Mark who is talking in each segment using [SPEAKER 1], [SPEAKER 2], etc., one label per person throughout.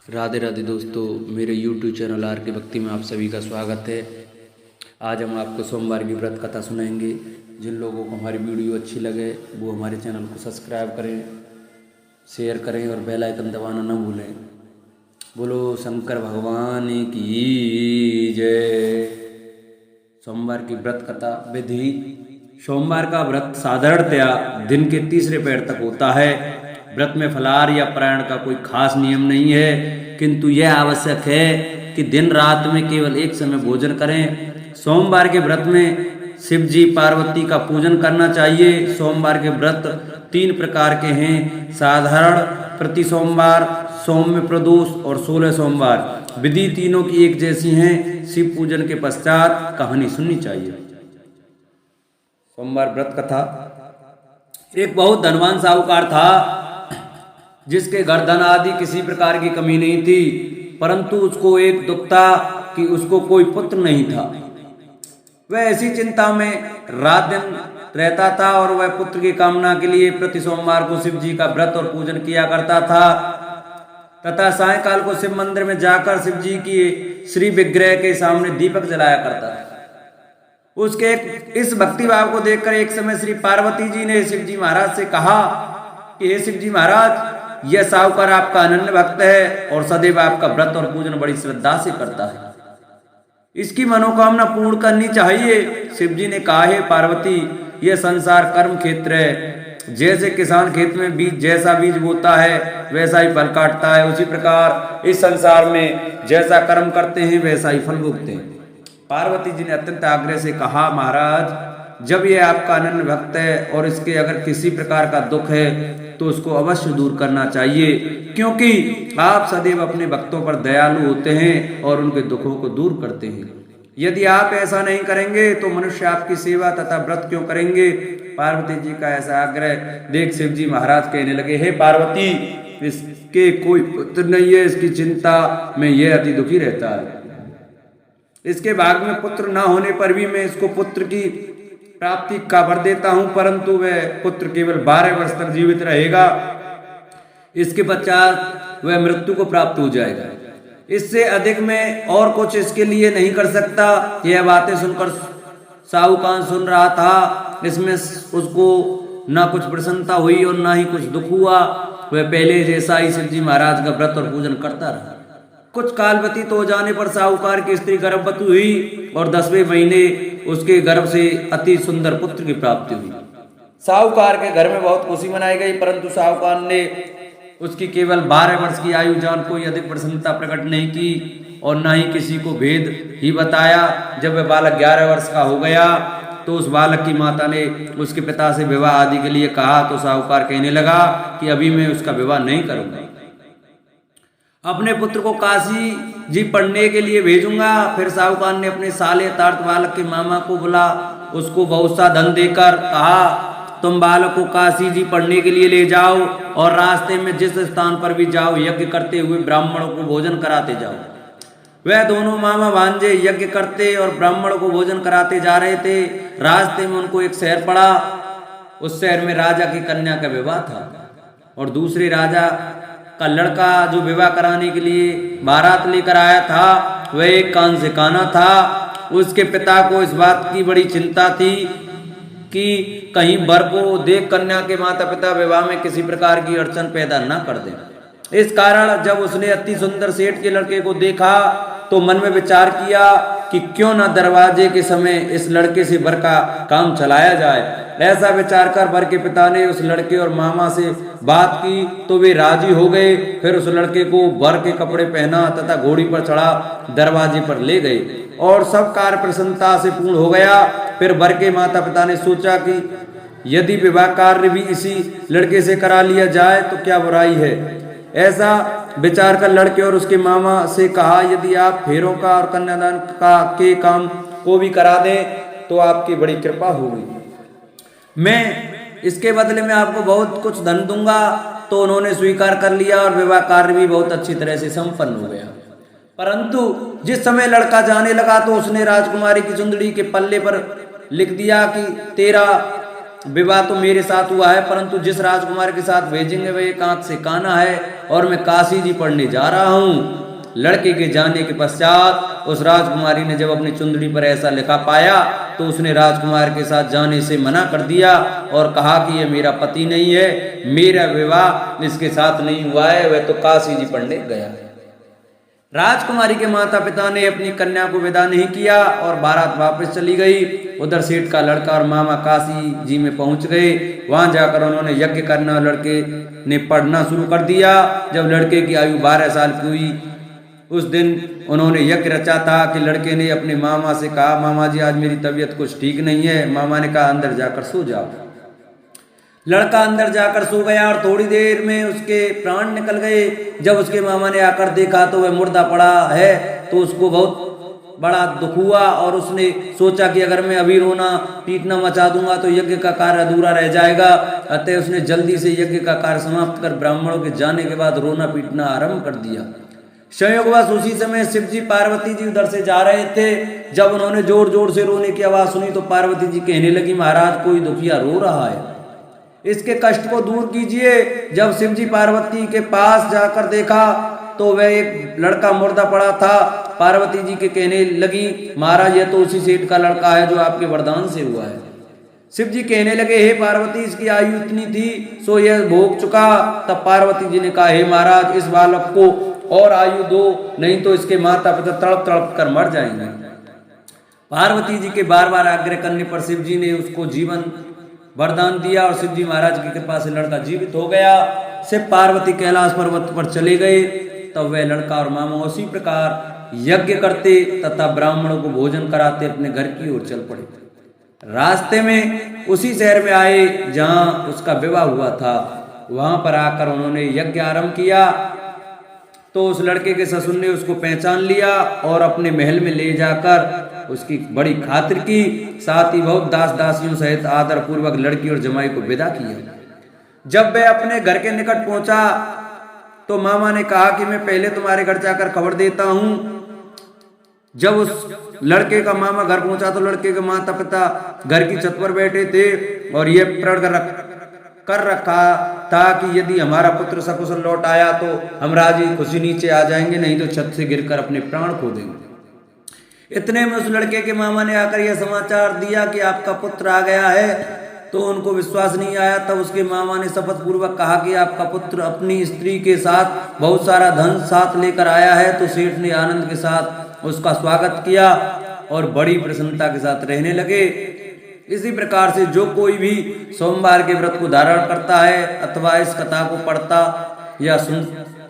[SPEAKER 1] राधे राधे दोस्तों, मेरे YouTube channel are के भक्ति में आप सभी का स्वागत है। आज हम आपको सोमवार की व्रत कथा सुनाएंगे। जिन लोगों को हमारी वीडियो अच्छी लगे वो हमारे चैनल को सब्सक्राइब करें, शेयर करें और बेल आइकन दबाना न भूलें। बोलो शंकर भगवान की जय। सोमवार की व्रत कथा विधि। सोमवार का व्रत साधारणतया दिन के तीसरे पैर तक होता है। व्रत में फलाहार या पारायण का कोई खास नियम नहीं है, किंतु यह आवश्यक है कि दिन रात में केवल एक समय भोजन करें। सोमवार के व्रत में शिव जी पार्वती का पूजन करना चाहिए। सोमवार के व्रत 3 प्रकार के हैं: साधारण, प्रति सोमवार, सौम्य प्रदोष और 16 सोमवार। विधि तीनों की एक जैसी हैं। शिव पूजन के पश्चात कहानी सुननी चाहिए। सोमवार व्रत कथा। एक बहुत धनवान साहूकार था जिसके घर धन आदि किसी प्रकार की कमी नहीं थी, परंतु उसको एक दुख था कि उसको कोई पुत्र नहीं था। वह ऐसी चिंता में रात दिन रहता था और वह पुत्र की कामना के लिए प्रति सोमवार को शिव जी का व्रत और पूजन किया करता था तथा सायंकाल को शिव मंदिर में जाकर शिव जी की श्री विग्रह के सामने दीपक जलाया करता था। उसके इस भक्ति भाव को देखकर एक समय श्री पार्वती जी ने शिव जी महाराज से कहा कि हे शिव जी महाराज, यह साहूकार आपका अनन्य भक्त है और सदैव आपका व्रत और पूजन बड़ी श्रद्धा से करता है। इसकी मनोकामना पूर्ण करनी चाहिए। शिव जी ने कहा, हे पार्वती, यह संसार कर्म क्षेत्र है। जैसे किसान खेत में बीज जैसा बीज बोता है वैसा ही फल काटता है, उसी प्रकार इस संसार में जैसा कर्म करते हैं वैसा ही फल भोगते हैं। पार्वती जी ने अत्यंत आग्रह से कहा, महाराज, जब यह आपका अनन्य भक्त है और इसके अगर किसी प्रकार का दुख है तो उसको अवश्य दूर करना चाहिए, क्योंकि आप सदैव अपने भक्तों पर दयालु होते हैं और उनके दुखों को दूर करते हैं। यदि आप ऐसा नहीं करेंगे तो मनुष्य आपकी सेवा तथा व्रत क्यों करेंगे। पार्वती जी का ऐसा आग्रह देख शिव जी महाराज कहने लगे, हे पार्वती, इसके कोई पुत्र नहीं है, इसकी चिंता में यह अति दुखी रहता है। इसके भाग में पुत्र न होने पर भी मैं इसको पुत्र की प्राप्ति का वर देता हूं, परंतु वह पुत्र केवल 12 वर्ष तक जीवित रहेगा। इसके पश्चात वह मृत्यु को प्राप्त हो जाएगा। इससे अधिक मैं और कुछ इसके लिए नहीं कर सकता। यह बातें सुनकर साहूकार सुन रहा था। इसमें उसको ना कुछ प्रसन्नता हुई और ना ही कुछ दुख हुआ। वह पहले जैसा ही शिव जी महाराज का व्रत और पूजन करता रहा। कुछ काल व्यतीत हो जाने पर साहूकार की स्त्री गर्भवती हुई और 10वें महीने उसके गर्भ से अति सुंदर पुत्र की प्राप्ति हुई। साहूकार के घर में बहुत खुशी मनाई गई, परंतु साहूकार ने उसकी केवल 12 वर्ष की आयु जान कोई अधिक प्रसन्नता प्रकट नहीं की और न ही किसी को भेद ही बताया। जब वह बालक 11 वर्ष का हो गया तो उस बालक की माता ने उसके पिता से विवाह आदि के लिए कहा, तो साहूकार कहने लगा कि अभी मैं उसका विवाह नहीं करूंगा, अपने पुत्र को काशी जी पढ़ने के लिए भेजूंगा। फिर साहूकार ने अपने साले अर्थात बालक के मामा को बुला उसको बहुत सा धन देकर कहा, तुम बालक को काशी जी पढ़ने के लिए ले जाओ और रास्ते में जिस स्थान पर भी जाओ यज्ञ करते हुए ब्राह्मणों को भोजन कराते जाओ। वह दोनों मामा भांजे यज्ञ करते और ब्राह्मणों को भोजन कराते जा रहे थे। रास्ते में उनको एक शहर पड़ा। उस शहर में राजा की कन्या का विवाह था और दूसरे राजा का लड़का जो विवाह कराने के लिए बारात लेकर आया था वह एक कान से काना था। उसके पिता को इस बात की बड़ी चिंता थी कि कहीं वर को देख कन्या के माता पिता विवाह में किसी प्रकार की अड़चन पैदा न कर दें। इस कारण जब उसने अति सुंदर सेठ के लड़के को देखा तो मन में विचार किया कि क्यों न दरवाजे के समय इस लड़के से वर का काम चलाया जाए। ऐसा विचार कर वर के पिता ने उस लड़के और मामा से बात की तो वे राजी हो गए। फिर उस लड़के को वर के कपड़े पहना तथा घोड़ी पर चढ़ा दरवाजे पर ले गए और सब कार्य प्रसन्नता से पूर्ण हो गया। फिर वर के माता पिता ने सोचा कि यदि विवाह कार्य भी इसी लड़के से करा लिया जाए तो क्या बुराई है। ऐसा विचार कर लड़के और उसके मामा से कहा, यदि आप फेरों का और कन्यादान का के काम को भी करा दें तो आपकी बड़ी कृपा होगी। मैं इसके बदले में आपको बहुत कुछ धन दूंगा। तो उन्होंने स्वीकार कर लिया और विवाह कार्य भी बहुत अच्छी तरह से संपन्न हो गया। परंतु जिस समय लड़का जाने लगा तो उसने राजकुमारी की चुंदड़ी के पल्ले पर लिख दिया कि तेरा विवाह तो मेरे साथ हुआ है, परंतु जिस राजकुमार के साथ भेजेंगे वह एक आंख से काना है और मैं काशी जी पढ़ने जा रहा हूँ। लड़के के जाने के पश्चात उस राजकुमारी ने जब अपनी चुंदड़ी पर ऐसा लिखा पाया तो उसने राजकुमार के साथ जाने से मना कर दिया और कहा कि यह मेरा पति नहीं है, मेरा विवाह इसके साथ नहीं हुआ है, वह तो काशी जी पढ़ने गया है। राजकुमारी के माता पिता ने अपनी कन्या को विदा नहीं किया और बारात वापस चली गई। उधर सेठ का लड़का और मामा काशी जी में पहुंच गए। वहां जाकर उन्होंने यज्ञ करना और लड़के ने पढ़ना शुरू कर दिया। जब लड़के की आयु 12 साल की हुई उस दिन उन्होंने यज्ञ रचा था कि लड़के ने अपने मामा से कहा, मामा जी आज मेरी तबीयत कुछ ठीक नहीं है। मामा ने कहा अंदर जाकर सो जाओ। लड़का अंदर जाकर सो गया और थोड़ी देर में उसके प्राण निकल गए। जब उसके मामा ने आकर देखा तो वह मुर्दा पड़ा है तो उसको बहुत बड़ा दुख हुआ और उसने सोचा कि अगर मैं अभी रोना पीटना मचा दूंगा तो यज्ञ का कार्य अधूरा रह जाएगा। अतः उसने जल्दी से यज्ञ का कार्य समाप्त कर ब्राह्मणों के जाने के बाद रोना पीटना आरंभ कर दिया। संयोगवश उसी समय शिव जी पार्वती जी उधर से जा रहे थे। जब उन्होंने जोर जोर से रोने की आवाज सुनी तो पार्वती जी कहने लगी, महाराज कोई दुखिया रो रहा है, इसके कष्ट को दूर कीजिए। जब शिव जी पार्वती के पास जाकर देखा तो वह एक लड़का मुर्दा पड़ा था। पार्वती जी के कहने लगी, महाराज यह तो उसी सेठ का लड़का है जो आपके वरदान से हुआ है। शिव जी कहने लगे, हे पार्वती इसकी आयु इतनी थी सो यह भोग चुका। तब पार्वती जी ने कहा, हे महाराज इस बालक को और आयु दो, नहीं तो इसके माता पिता तड़प तड़प कर मर जाएंगे। पार्वती जी के बार बार आग्रह करने पर शिव जी ने उसको जीवन वरदान दिया और शिव जी महाराज की कृपा से लड़का जीवित हो गया। शिव पार्वती कैलाश पर्वत पर चले गए। तब वह लड़का और मामा उसी प्रकार यज्ञ करते तथा ब्राह्मणों को भोजन कराते अपने घर की ओर चल पड़े। रास्ते में उसी शहर में आए जहां उसका विवाह हुआ था। वहां पर आकर उन्होंने यज्ञ आरंभ किया तो उस लड़के के ससुर ने उसको पहचान लिया और अपने महल में ले जाकर उसकी बड़ी खातिर की। साथ ही बहुत दास दासियों सहित आदर पूर्वक लड़की और जमाई को विदा किया। जब वह अपने घर के निकट पहुंचा तो मामा ने कहा कि मैं पहले तुम्हारे घर जाकर खबर देता हूं। जब उस लड़के का मामा घर पहुंचा तो लड़के के माता पिता घर की छत पर बैठे थे और यह प्रण कर रखा था कि यदि हमारा पुत्र सकुशल लौट आया तो हम राजी खुशी नीचे आ जाएंगे, नहीं तो छत से गिरकर अपने प्राण खो देंगे। इतने में उस लड़के के मामा ने आकर यह समाचार दिया कि आपका पुत्र आ गया है। तो उनको विश्वास नहीं आया। तब उसके मामा ने शपथ पूर्वक कहा कि आपका पुत्र अपनी स्त्री के साथ बहुत सारा धन साथ लेकर आया है। तो सेठ ने आनंद के साथ उसका स्वागत किया और बड़ी प्रसन्नता के साथ रहने लगे। इसी प्रकार से जो कोई भी सोमवार के व्रत को धारण करता है अथवा इस कथा को पढ़ता या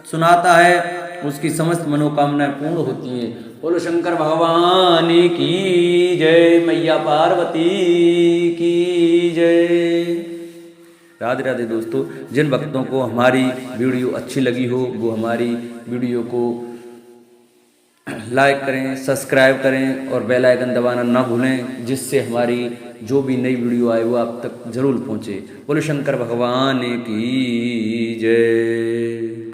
[SPEAKER 1] सुनाता है उसकी समस्त मनोकामनाएं पूर्ण होती हैं। बोलो शंकर भगवान की जय, मैया पार्वती की जय। राधे राधे दोस्तों, जिन भक्तों को हमारी वीडियो अच्छी लगी हो वो हमारी वीडियो को लाइक करें, सब्सक्राइब करें और बेल आइकन दबाना ना भूलें, जिससे हमारी जो भी नई वीडियो आए वो आप तक जरूर पहुंचे। बोलो शंकर भगवान की जय।